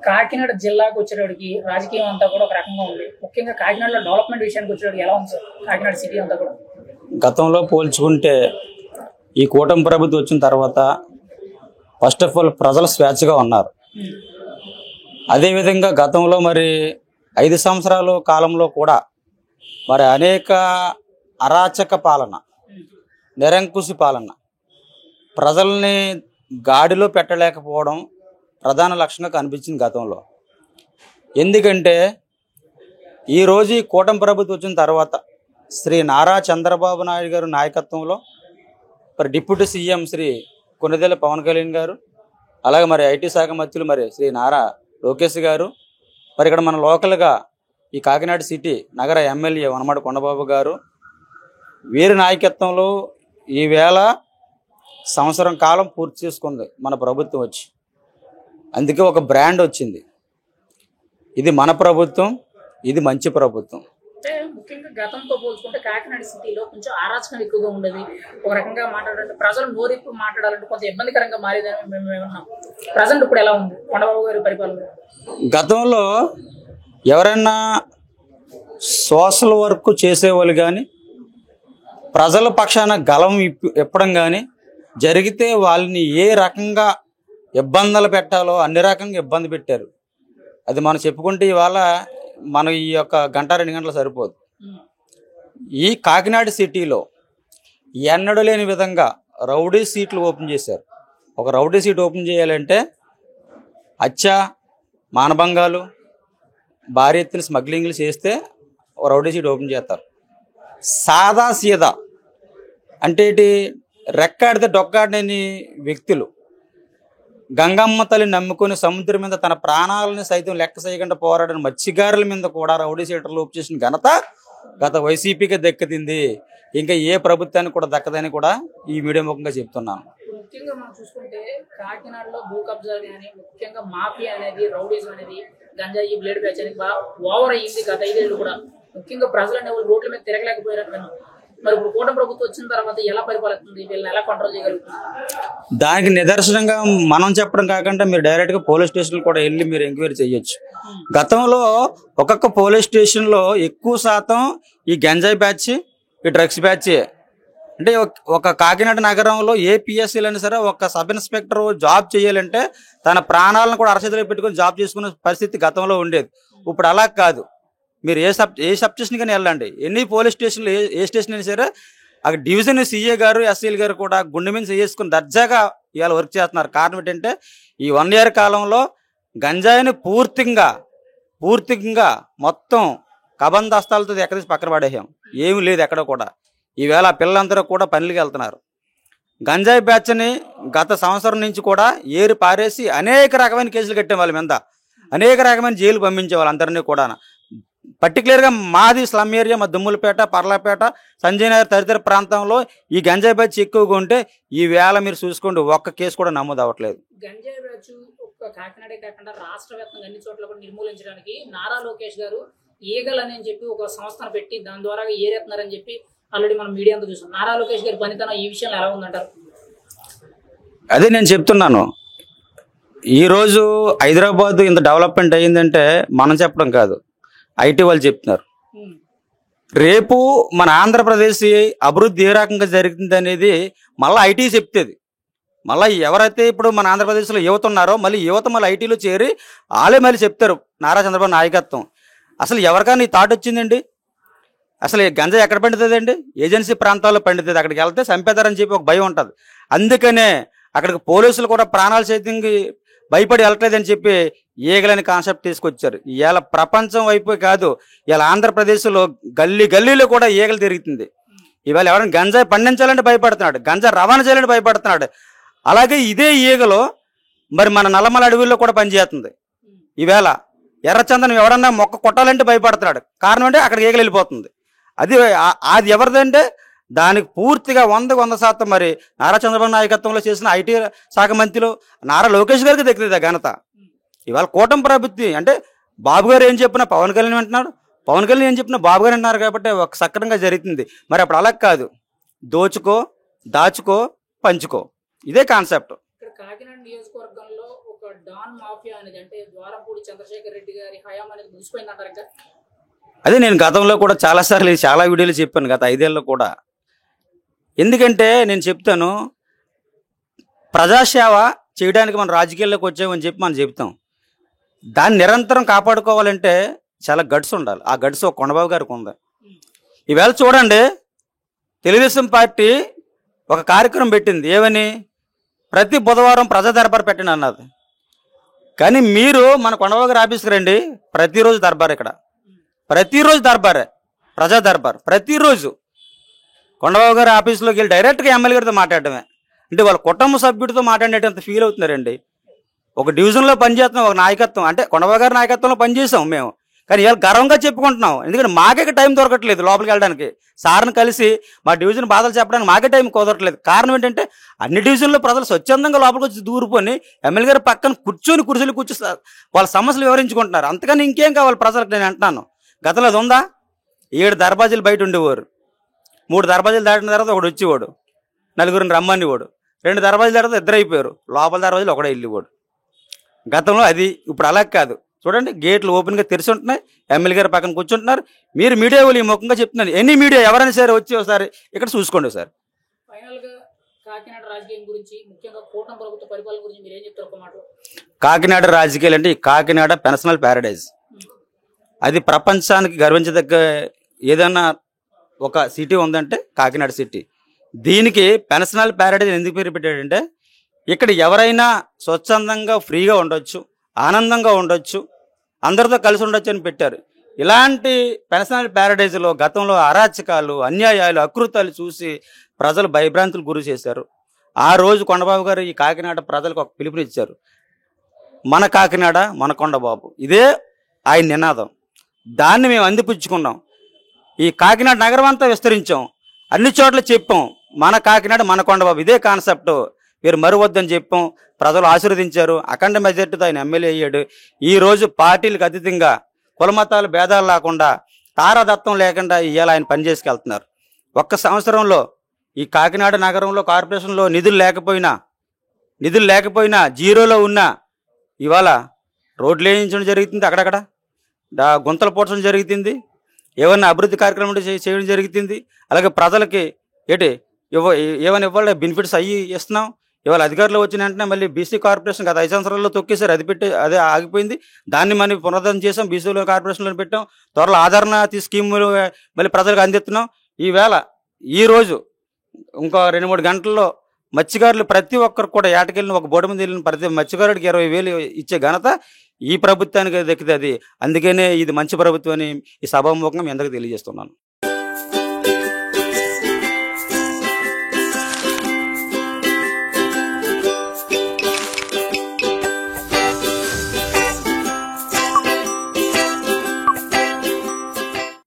కాకినాడ జిల్లాకు వచ్చేటప్పటికి రాజకీయం అంతా కూడా ఒక రకంగా ఉంది. ముఖ్యంగా కాకినాడలో డెవలప్మెంట్ విషయానికి వచ్చేటప్పటికి ఎలా ఉంది సార్ కాకినాడ సిటీ అంతా కూడా? గతంలో పోల్చుకుంటే ఈ కూటమి ప్రభుత్వం వచ్చిన తర్వాత ఫస్ట్ ఆఫ్ ఆల్ ప్రజలు స్వేచ్ఛగా ఉన్నారు. అదేవిధంగా గతంలో మరి 5 సంవత్సరాల కాలంలో కూడా మరి అనేక అరాచక పాలన, నిరంకుశ పాలన, ప్రజల్ని గాడిలో పెట్టలేకపోవడం ప్రధాన లక్ష్యంగా కనిపించింది గతంలో. ఎందుకంటే ఈరోజు ఈ కూటమి ప్రభుత్వం వచ్చిన తర్వాత శ్రీ నారా చంద్రబాబు నాయుడు గారు నాయకత్వంలో మరి డిప్యూటీ సీఎం శ్రీ కొనిదెల పవన్ కళ్యాణ్ గారు, అలాగే మరి ఐటీ శాఖ మంత్రులు మరి శ్రీ నారా లోకేష్ గారు, మరి ఇక్కడ మన లోకల్గా ఈ కాకినాడ సిటీ నగర ఎమ్మెల్యే వనమాడి కొండబాబు గారు, వీరి నాయకత్వంలో ఈవేళ సంవత్సరం కాలం పూర్తి చేసుకుంది మన ప్రభుత్వం వచ్చి. అందుకే ఒక బ్రాండ్ వచ్చింది, ఇది మన ప్రభుత్వం, ఇది మంచి ప్రభుత్వం. అంటే ముఖ్యంగా గతంతో పోల్చుకుంటే కాకినాడ సిటీలో కొంచెం అరాచకం ఎక్కువగా ఉండేది. ఒక రకంగా మాట్లాడాలంటే ప్రజలు నోరిప్పు మాట్లాడాలంటే కొంచెం ఇబ్బందికరంగా మారేదని మేము ఏమన్నాం. ప్రజెంట్ ఇప్పుడు ఎలా ఉంది కొండబాబు గారి పరిపాలన? గతంలో ఎవరైనా సోషల్ వర్క్ చేసేవాళ్ళు కానీ, ప్రజల పక్షాన గలం ఇప్పడం కానీ జరిగితే వాళ్ళని ఏ రకంగా ఇబ్బందులు పెట్టాలో అన్ని రకంగా ఇబ్బంది పెట్టారు. అది మనం చెప్పుకుంటే ఇవాళ మనం ఈ యొక్క గంట 2 గంటలు సరిపోదు. ఈ కాకినాడ సిటీలో ఎన్నడూ లేని విధంగా రౌడీ సీట్లు ఓపెన్ చేశారు. ఒక రౌడీ సీట్ ఓపెన్ చేయాలంటే హత్య, మానభంగాలు, భారీ ఎత్తున స్మగ్లింగ్లు చేస్తే రౌడీ సీట్ ఓపెన్ చేస్తారు. సాదా సీదా అంటే రెక్కాడితే డొక్కాడని వ్యక్తులు గంగమ్మ తల్లి నమ్ముకొని సముద్రం మీద తన ప్రాణాలను సైతం లెక్క చేయకుండా పోరాడిన మత్స్యకారుల మీద కూడా రౌడీ సీటర్లు ఓపెన్ చేసిన ఘనత గత వైసీపీకి దక్కుతుంది. ఇంకా ఏ ప్రభుత్వానికి కూడా దక్కదని కూడా ఈ మీడియా ముఖంగా చెప్తున్నాను. ముఖ్యంగా మనం చూసుకుంటే కాకినాడలో భూ కబ్జాలు కానీ, ముఖ్యంగా మాఫియా అనేది, రౌడీజం అనేది, గంజాయి, బ్లేడ్ బ్యాచ్ అనేది బాగా ఓవర్ అయ్యింది గత 5 ఏళ్ళు కూడా. ముఖ్యంగా ప్రజలు అనే వాళ్ళు రోడ్ల మీద తిరగలేకపోయారని విన్నాం. మరి ఇప్పుడు కూటమి ప్రభుత్వం వచ్చిన తర్వాత ఎలా పరిపాలిస్తుంది, వీళ్ళని ఎలా కంట్రోల్ చేయగలుగుతుంది? దానికి నిదర్శనంగా మనం చెప్పడం కాకుండా మీరు డైరెక్ట్గా పోలీస్ స్టేషన్ కూడా వెళ్ళి మీరు ఎంక్వైరీ చేయొచ్చు. గతంలో ఒక్కొక్క పోలీస్ స్టేషన్లో ఎక్కువ శాతం ఈ గంజాయి బ్యాచ్, ఈ డ్రగ్స్ బ్యాచ్. అంటే ఒక కాకినాడ నగరంలో ఏ పిఎస్సీలు అయినా సరే ఒక సబ్ ఇన్స్పెక్టర్ జాబ్ చేయాలంటే తన ప్రాణాలను కూడా అరచేతిలో పెట్టుకుని జాబ్ చేసుకునే పరిస్థితి గతంలో ఉండేది. ఇప్పుడు అలా కాదు. మీరు ఏ సబ్ స్టేషన్ కానీ వెళ్ళండి, ఎన్ని పోలీస్ స్టేషన్లు ఏ స్టేషన్ అయినా సరే అక్కడ డివిజన్ సీఏ గారు, ఎస్సీలు గారు కూడా గుండె మీద చేసుకుని దర్జాగా ఇవాళ వర్క్ చేస్తున్నారు. కారణం ఏంటంటే ఈ 1 year కాలంలో గంజాయిని పూర్తిగా మొత్తం కబందస్తాలతో ఎక్కడేసి పక్కన పడేసాం. ఏమీ లేదు ఎక్కడ కూడా. ఈవేళ పిల్లలందరూ కూడా పనులకి వెళ్తున్నారు. గంజాయి బ్యాచ్ని గత సంవత్సరం నుంచి కూడా ఏరి పారేసి అనేక రకమైన కేసులు కట్టే వాళ్ళ మీద, అనేక రకమైన జైలు పంపించే వాళ్ళందరినీ కూడా. పర్టికులర్గా మాది స్లమ్ ఏరియా, మా దుమ్ములపేట, పర్లాపేట, సంజయ్ నగర్ తదితర ప్రాంతంలో ఈ గంజాయి బ్యాచ్ ఎక్కువగా ఉంటే ఈవేళ మీరు చూసుకోండి ఒక్క కేసు కూడా నమోదు అవ్వట్లేదు. గంజాయి బ్యాచ్ ఒక్క కాకినాడే కాకుండా రాష్ట్ర వ్యాప్తంగా అన్ని చోట్ల కూడా నిర్మూలించడానికి నారా లోకేష్ గారు ఈగల్ అని చెప్పి ఒక సంస్థను పెట్టి దాని ద్వారా ఏరేస్తున్నారని చెప్పి ఆల్రెడీ మనం మీడియా అంతా చూసాం. నారా లోకేష్ గారి పనితనం ఈ విషయంలో ఎలా ఉందంటారు? అదే నేను చెప్తున్నాను. ఈరోజు హైదరాబాద్ ఇంత డెవలప్మెంట్ అయ్యిందంటే మనం చెప్పడం కాదు, ఐటీ వాళ్ళు చెప్తున్నారు. రేపు మన ఆంధ్రప్రదేశ్ అభివృద్ధి ఏ రకంగా జరిగింది అనేది మళ్ళీ ఐటీ చెప్తుంది. మళ్ళీ ఎవరైతే ఇప్పుడు మన ఆంధ్రప్రదేశ్లో యువత ఉన్నారో మళ్ళీ యువత మళ్ళీ ఐటీలో చేరి వాళ్ళే మళ్ళీ చెప్తారు నారా చంద్రబాబు నాయకత్వం. అసలు ఎవరికైనా ఈ థాట్ వచ్చిందండి? అసలు గంజా ఎక్కడ పండుతుందండి? ఏజెన్సీ ప్రాంతాల్లో పండుతుంది. అక్కడికి వెళ్తే చంపేదారని చెప్పి ఒక భయం ఉంటుంది. అందుకనే అక్కడికి పోలీసులు కూడా ప్రాణాలు సైతంకి భయపడి వెళ్ళట్లేదని చెప్పి ఈగలని కాన్సెప్ట్ తీసుకొచ్చారు. ఇవాళ ప్రపంచం వైపు కాదు, ఇవాళ ఆంధ్రప్రదేశ్లో గల్లీలో కూడా ఈగలు తిరుగుతుంది. ఇవాళ ఎవరైనా గంజాయి పండించాలంటే భయపడుతున్నాడు, గంజా రవాణా చేయాలంటే భయపడుతున్నాడు. అలాగే ఇదే ఈగలు మరి మన నల్లమల అడవుల్లో కూడా పనిచేస్తుంది. ఈవేళ ఎర్రచందనం ఎవరన్నా మొక్క కొట్టాలంటే భయపడుతున్నాడు. కారణం అంటే అక్కడికి ఈగలు వెళ్ళిపోతుంది. అది ఎవరిదంటే దానికి పూర్తిగా 100% మరి నారా చంద్రబాబు నాయకత్వంలో చేసిన ఐటీ శాఖ మంత్రులు నారా లోకేష్ గారికి దక్కుతుంది ఘనత. ఇవాళ కూటమి ప్రభుత్వం అంటే బాబు గారు ఏం చెప్పినా పవన్ కళ్యాణ్ అంటున్నాడు, పవన్ కళ్యాణ్ ఏం చెప్పినా బాబు గారు అంటున్నారు. కాబట్టి ఒక సక్రమంగా జరుగుతుంది. మరి అప్పుడు అలా కాదు, దోచుకో, దాచుకో, పంచుకో, ఇదే కాన్సెప్ట్. కాకినాడ నియోజకవర్గంలో ఒక డాన్ మాఫియా అనేది అంటే ద్వారంపూడి చంద్రశేఖర్ రెడ్డి గారి హయాం అనేది ముగిసిపోయింది అంటారు ఇంకా. అదే నేను గతంలో కూడా చాలాసార్లు చాలా వీడియోలు చెప్పాను గత 5 ఏళ్ళలో కూడా. ఎందుకంటే నేను చెప్తాను, ప్రజాసేవ చేయడానికి మనం రాజకీయాల్లోకి వచ్చామని చెప్పి మనం చెప్తాం. దాన్ని నిరంతరం కాపాడుకోవాలంటే చాలా గట్స్ ఉండాలి. ఆ గట్స్ ఒక కొండబాబు గారికి ఉంది. ఈవేళ చూడండి, తెలుగుదేశం పార్టీ ఒక కార్యక్రమం పెట్టింది. ఏమని? ప్రతి బుధవారం ప్రజా దర్బార్ పెట్టండి అన్నది. కానీ మీరు మన కొండబాబు గారి ఆఫీస్కి రండి, ప్రతిరోజు దర్బార్. ఇక్కడ ప్రతిరోజు దర్బారే, ప్రజా దర్బార్ ప్రతిరోజు. కొండబాబు గారి ఆఫీస్లోకి వెళ్ళి డైరెక్ట్గా ఎమ్మెల్యే గారితో మాట్లాడటమే. అంటే వాళ్ళ కుటుంబ సభ్యుడితో మాట్లాడేటంత ఫీల్ అవుతున్నారండి. ఒక డివిజన్లో పనిచేస్తున్నాం, ఒక నాయకత్వం అంటే కొండబాబు గారి నాయకత్వంలో పనిచేసాం మేము. కానీ ఇవాళ గర్వంగా చెప్పుకుంటున్నాం. ఎందుకంటే మాకే టైం దొరకట్లేదు లోపలికి వెళ్ళడానికి. సార్ని కలిసి మా డివిజన్ బాధలు చెప్పడానికి మాకే టైం కుదరట్లేదు. కారణం ఏంటంటే అన్ని డివిజన్లో ప్రజలు స్వచ్ఛందంగా లోపలికి వచ్చి దూరిపోయి ఎమ్మెల్యే గారి పక్కన కుర్చీలు కూర్చొని వాళ్ళ సమస్యలు వివరించుకుంటున్నారు. అంతకని ఇంకేం కావాలి ప్రజలకు? నేను అంటున్నాను, గతంలో అది ఉందా? 7 దర్బాజీలు బయట ఉండేవారు. 3 దర్బాజీలు దాటిన తర్వాత ఒకడు వచ్చేవాడు, 4గురిని రమ్మనివాడు. 2 దర్బాజీలు తర్వాత 2 అయిపోయారు. లోపల దర్బాజీలు ఒకడే వెళ్ళేవాడు. గతంలో అది. ఇప్పుడు అలా కాదు. చూడండి, గేట్లు ఓపెన్గా తెరిచి ఉంటున్నాయి, ఎమ్మెల్యే గారి పక్కన కూర్చుంటున్నారు. మీరు మీడియా వాళ్ళు ఈ ముఖంగా చెప్తున్నారు. ఎన్ని మీడియా ఎవరైనా సరే వచ్చి ఒకసారి ఇక్కడ చూసుకోండి సార్. ఫైనల్ గా కాకినాడ రాజకీయం గురించి, ముఖ్యంగా కూటమి ప్రభుత్వ పరిపాలన గురించి మీరు ఏం చెప్తారు ఒక మాట? కాకినాడ రాజకీయాలు అంటే ఈ కాకినాడ పెర్సనల్ ప్యారడైజ్. అది ప్రపంచానికి గర్వించదగ్గ ఏదైనా ఒక సిటీ ఉందంటే కాకినాడ సిటీ. దీనికి పెర్సనల్ ప్యారడైజ్ ఎందుకు పేరు పెట్టాడంటే ఇక్కడ ఎవరైనా స్వచ్ఛందంగా ఫ్రీగా ఉండొచ్చు, ఆనందంగా ఉండొచ్చు, అందరితో కలిసి ఉండొచ్చు అని పెట్టారు. ఇలాంటి పెర్సనల్ ప్యారడైజ్లో గతంలో అరాచకాలు, అన్యాయాలు, అకృతాలు చూసి ప్రజలు భయభ్రాంతులు గురి చేశారు. ఆ రోజు కొండబాబు గారు ఈ కాకినాడ ప్రజలకు ఒక పిలుపునిచ్చారు, మన కాకినాడ మన కొండబాబు. ఇదే ఆయన నినాదం. దాన్ని మేము అందిపుచ్చుకున్నాం. ఈ కాకినాడ నగరం అంతా విస్తరించాం, అన్ని చోట్ల చెప్పాం, మన కాకినాడ మన కొండబాబు. ఇదే కాన్సెప్ట్. మీరు మరువద్దని చెప్పాం, ప్రజలు ఆశీర్వదించారు. అఖండ మెజార్టీతో ఆయన ఎమ్మెల్యే అయ్యాడు. ఈరోజు పార్టీలకు అతీతంగా, కులమతాలు భేదాలు లేకుండా, తారాదత్తం లేకుండా ఇవాళ ఆయన పనిచేసుకెళ్తున్నారు. ఒక్క సంవత్సరంలో ఈ కాకినాడ నగరంలో కార్పొరేషన్లో నిధులు లేకపోయినా జీరోలో ఉన్నా ఇవాళ రోడ్లు వేయించడం జరుగుతుంది, అక్కడక్కడ గుంతలు పోడ్చడం జరుగుతుంది, ఏమన్నా అభివృద్ధి కార్యక్రమం చేయడం జరుగుతుంది. అలాగే ప్రజలకి ఏమైనా ఇవ్వాలి బెనిఫిట్స్ అయ్యి ఇస్తున్నాం. ఇవాళ అధికారులు వచ్చిన వెంటనే మళ్ళీ బీసీ కార్పొరేషన్ గత 5 సంవత్సరాల్లో తొక్కేసారు. అదే ఆగిపోయింది. దాన్ని మనం పునరుద్ధరణ చేసాం, బీసీలో కార్పొరేషన్లో పెట్టాం. త్వరలో ఆదరణ స్కీములు మళ్ళీ ప్రజలకు అందిస్తున్నాం. ఈరోజు ఇంకో 2-3 గంటల్లో మత్స్యకారులు ప్రతి ఒక్కరు కూడా ఏటకెళ్ళిన ఒక బోటు మీద వెళ్ళిన ప్రతి మత్స్యకారుడికి 20,000 ఇచ్చే ఘనత ఈ ప్రభుత్వానికి దక్కుతుంది. అందుకనే ఇది మంచి ప్రభుత్వం అని ఈ సభాముఖంగా మీ అందరికీ తెలియజేస్తున్నాను.